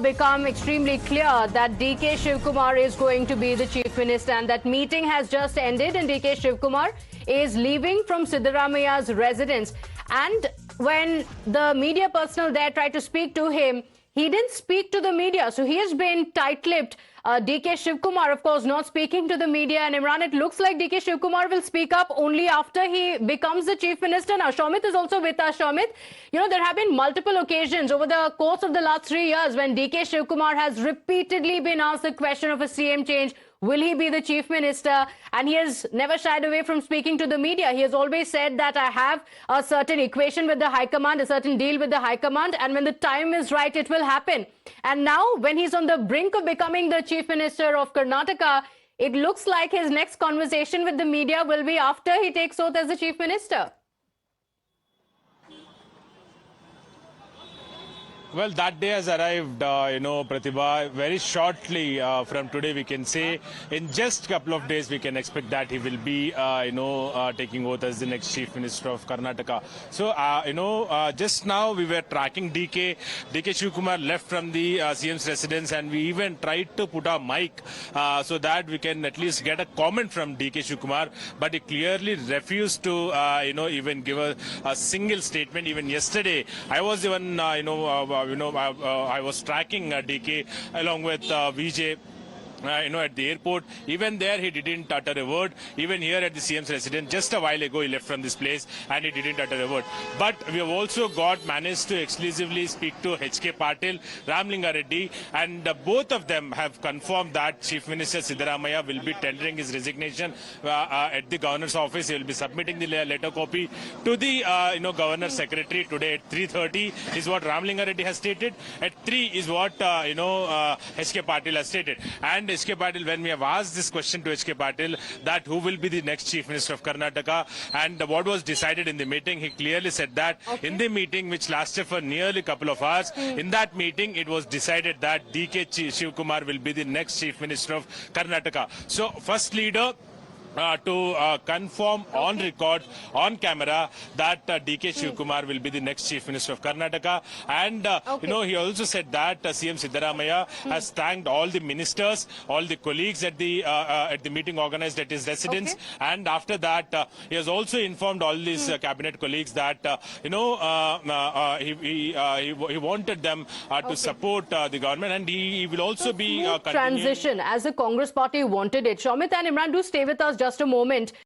become extremely clear that DK Shivkumar is going to be the Chief Minister, and that meeting has just ended and DK Shivkumar is leaving from Siddaramaia's residence. And when the media personnel there tried to speak to him, he didn't speak to the media. So he has been tight-lipped. DK Shivkumar, of course, not speaking to the media. And Imran, it looks like DK Shivkumar will speak up only after he becomes the Chief Minister. Now, Shomit is also with us. Shomit, you know, there have been multiple occasions over the course of the last 3 years when DK Shivkumar has repeatedly been asked the question of a CM change. Will he be the Chief Minister? And he has never shied away from speaking to the media. He has always said that I have a certain equation with the High Command, a certain deal with the High Command, and when the time is right, it will happen. And now, when he's on the brink of becoming the Chief Minister of Karnataka, it looks like his next conversation with the media will be after he takes oath as the Chief Minister. Well, that day has arrived, Pratibha. Very shortly from today, we can say in just a couple of days, we can expect that he will be, taking oath as the next Chief Minister of Karnataka. So, just now we were tracking DK Shivkumar left from the CM's residence, and we even tried to put a mic so that we can at least get a comment from DK Shivkumar, but he clearly refused to, even give a single statement. Even yesterday, I was even, I was tracking DK along with VJ. At the airport. Even there, he didn't utter a word. Even here at the CM's residence, just a while ago, he left from this place and he didn't utter a word. But we have also managed to exclusively speak to HK Patil, Ramlinga Reddy, and both of them have confirmed that Chief Minister Siddaramaiah will be tendering his resignation at the Governor's office. He will be submitting the letter copy to the Governor's Secretary today at 3:30 is what Ramlinga Reddy has stated. At 3 is what HK Patil has stated. And HK Patil, when we have asked this question to HK Patil, that who will be the next Chief Minister of Karnataka and what was decided in the meeting, he clearly said that in the meeting, which lasted for nearly a couple of hours, in that meeting, it was decided that DK Shivkumar will be the next Chief Minister of Karnataka. So, first leader to confirm on record, on camera, that DK Shivkumar will be the next Chief Minister of Karnataka. And, he also said that CM Siddaramaiah has thanked all the ministers, all the colleagues at the meeting organized at his residence. And after that, he has also informed all these cabinet colleagues that, he wanted them to support the government, and he will also be transition as the Congress party wanted it. Shomit and Imran, do stay with us just a moment.